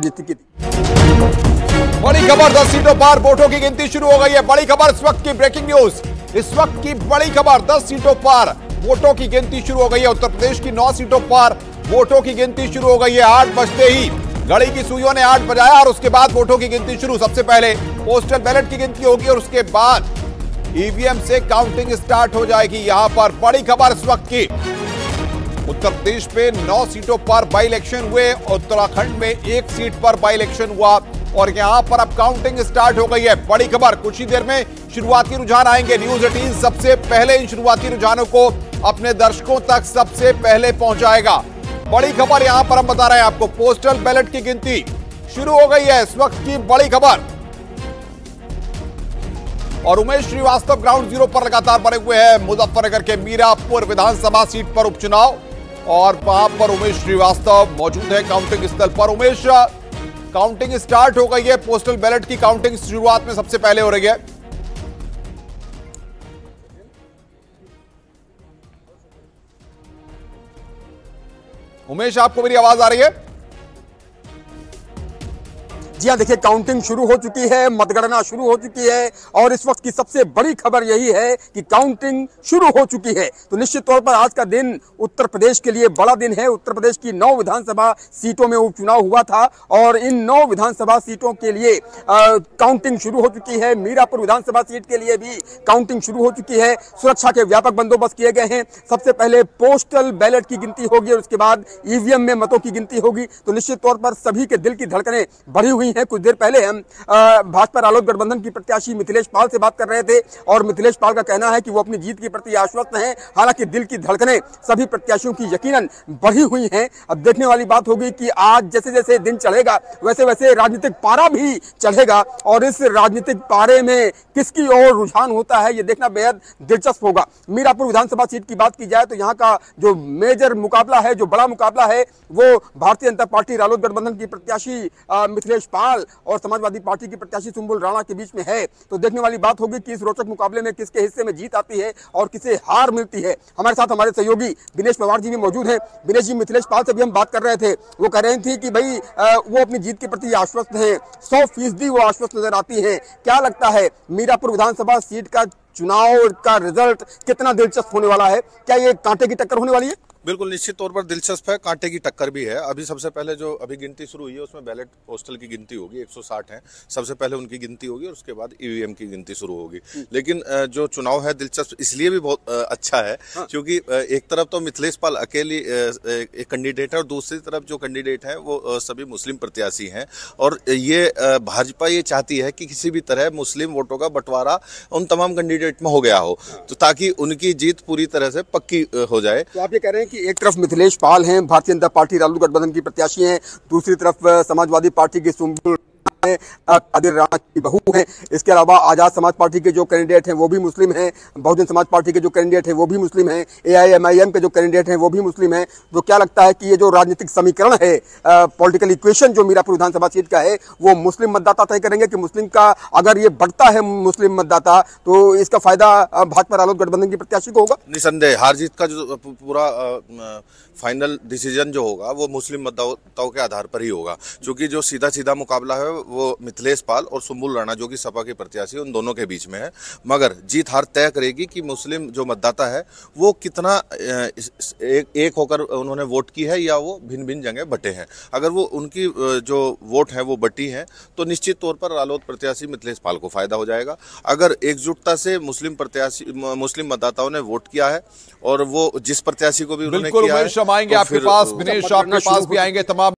राजनीति की। बड़ी खबर, 10 सीटों पर वोटों की गिनती शुरू हो गई है। बड़ी खबर, इस वक्त की ब्रेकिंग न्यूज, इस वक्त की बड़ी खबर, 10 सीटों पर वोटों की गिनती शुरू हो गई है। उत्तर प्रदेश की 9 सीटों पर वोटों की गिनती शुरू हो गई है। 8 बजते ही घड़ी की सुइयों ने 8 बजाया और उसके बाद वोटों की गिनती शुरू। सबसे पहले पोस्टल बैलेट की गिनती होगी और उसके बाद ईवीएम से काउंटिंग स्टार्ट हो जाएगी। यहां पर बड़ी खबर इस वक्त की, उत्तर प्रदेश में 9 सीटों पर बाई इलेक्शन हुए, उत्तराखंड में 1 सीट पर बाई इलेक्शन हुआ और यहां पर अब काउंटिंग स्टार्ट हो गई है। बड़ी खबर, कुछ ही देर में शुरुआती रुझान आएंगे। न्यूज 18 सबसे पहले इन शुरुआती रुझानों को अपने दर्शकों तक सबसे पहले पहुंचाएगा। बड़ी खबर यहां पर हम बता रहे हैं आपको, पोस्टल बैलेट की गिनती शुरू हो गई है। इस वक्त की बड़ी खबर, और उमेश श्रीवास्तव ग्राउंड जीरो पर लगातार बने हुए हैं। मुजफ्फरनगर के मीरापुर विधानसभा सीट पर उपचुनाव और वहां पर उमेश श्रीवास्तव मौजूद है काउंटिंग स्थल पर। उमेश, काउंटिंग स्टार्ट हो गई है, पोस्टल बैलेट की काउंटिंग शुरुआत में सबसे पहले हो रही है। उमेश, आपको मेरी आवाज आ रही है? जी हाँ, देखिए काउंटिंग शुरू हो चुकी है, मतगणना शुरू हो चुकी है और इस वक्त की सबसे बड़ी खबर यही है कि काउंटिंग शुरू हो चुकी है। तो निश्चित तौर पर आज का दिन उत्तर प्रदेश के लिए बड़ा दिन है। उत्तर प्रदेश की 9 विधानसभा सीटों में उपचुनाव हुआ था और इन 9 विधानसभा सीटों के लिए काउंटिंग शुरू हो चुकी है। मीरापुर विधानसभा सीट के लिए भी काउंटिंग शुरू हो चुकी है। सुरक्षा के व्यापक बंदोबस्त किए गए हैं। सबसे पहले पोस्टल बैलेट की गिनती होगी और उसके बाद ईवीएम में मतों की गिनती होगी। तो निश्चित तौर पर सभी के दिल की धड़कनें बढ़ी हुई हैं। कुछ देर पहले हम भाजपा रालोद गठबंधन की प्रत्याशी मिथिलेश पाल से बात कर रहे थे और मिथिलेश पाल का कहना है कि वो अपनी जीत के प्रति आश्वस्त हैं। हालांकि दिल की धड़कनें सभी प्रत्याशियों की यकीनन बढ़ी हुई हैं। अब देखने वाली बात होगी कि आज जैसे जैसे दिन चढ़ेगा वैसे वैसे राजनीतिक पारा भी चढ़ेगा और इस राजनीतिक पारे में किसकी ओर रुझान होता है ये देखना बेहद दिलचस्प होगा। मीरापुर विधानसभा सीट की बात की जाए तो यहाँ का जो मेजर मुकाबला है, जो बड़ा मुकाबला है, वो भारतीय जनता पार्टी रालोद गठबंधन की प्रत्याशी मिथिलेश पाल और समाजवादी पार्टी की प्रत्याशी सुम्बुल राणा के बीच में है। तो देखने वाली बात होगी कि इस रोचक मुकाबले में किसके हिस्से में जीत आती है और किसे हार मिलती है। हमारे साथ हमारे सहयोगी दिनेश पवार जी भी मौजूद हैं। दिनेश जी, मिथिलेश पाल से भी हम बात कर रहे थे, वो कह रहे थे कि भाई वो अपनी जीत के प्रति आश्वस्त हैं, 100% वो आश्वस्त नजर आती है। क्या लगता है मीरापुर विधानसभा सीट का चुनाव का रिजल्ट कितना दिलचस्प होने वाला है? क्या ये कांटे की टक्कर होने वाली है? बिल्कुल निश्चित तौर पर दिलचस्प है, कांटे की टक्कर भी है। अभी सबसे पहले जो अभी गिनती शुरू हुई है उसमें बैलेट पोस्टल की गिनती होगी, 160 है, सबसे पहले उनकी गिनती होगी और उसके बाद ईवीएम की गिनती शुरू होगी। लेकिन जो चुनाव है दिलचस्प इसलिए भी बहुत अच्छा है क्योंकि एक तरफ तो मिथिलेश पाल अकेली एक कैंडिडेट है और दूसरी तरफ जो कैंडिडेट है वो सभी मुस्लिम प्रत्याशी हैं और ये भाजपा ये चाहती है कि किसी भी तरह मुस्लिम वोटों का बंटवारा उन तमाम कैंडिडेट में हो गया हो, तो ताकि उनकी जीत पूरी तरह से पक्की हो जाए। तो आप ये कह रहे हैं कि एक तरफ मिथिलेश पाल हैं, भारतीय जनता पार्टी रालोद गठबंधन की प्रत्याशी हैं, दूसरी तरफ समाजवादी पार्टी की सुम्बुल कादिर राणा की बहू हैं। इसके अलावा आजाद समाज पार्टी के जो कैंडिडेट हैं वो भी मुस्लिम हैं, बहुजन समाज पार्टी के जो कैंडिडेट हैं वो भी मुस्लिम हैं, AIMIM के जो कैंडिडेट हैं वो भी मुस्लिम हैं। तो क्या लगता है कि ये जो राजनीतिक समीकरण है, पॉलिटिकल इक्वेशन जो मीरापुर विधानसभा सीट का है, वो मुस्लिम मतदाता तय करेंगे कि मुस्लिम का अगर ये बढ़ता है मुस्लिम मतदाता तो इसका फायदा भाजपा रालोद गठबंधन की प्रत्याशी को होगा? निसंदेह हार जीत का जो पूरा फाइनल डिसीजन जो होगा वो मुस्लिम मतदाताओं के आधार पर ही होगा, क्योंकि जो सीधा सीधा मुकाबला है वो मिथिलेश पाल और सुम्बुल राणा जो कि सपा के प्रत्याशी उन दोनों के बीच में है। मगर जीत हार तय करेगी कि मुस्लिम जो मतदाता है वो कितना एक होकर उन्होंने वोट की है या वो भिन्न भिन्न जगह बटे हैं। अगर वो उनकी जो वोट है वो बटी है तो निश्चित तौर पर रालोद प्रत्याशी मिथिलेश पाल को फायदा हो जाएगा। अगर एकजुटता से मुस्लिम मतदाताओं ने वोट किया है और वो जिस प्रत्याशी को भी उन्होंने किया है, आएंगे आपके पास, दिनेश आपके पास भी आएंगे तमाम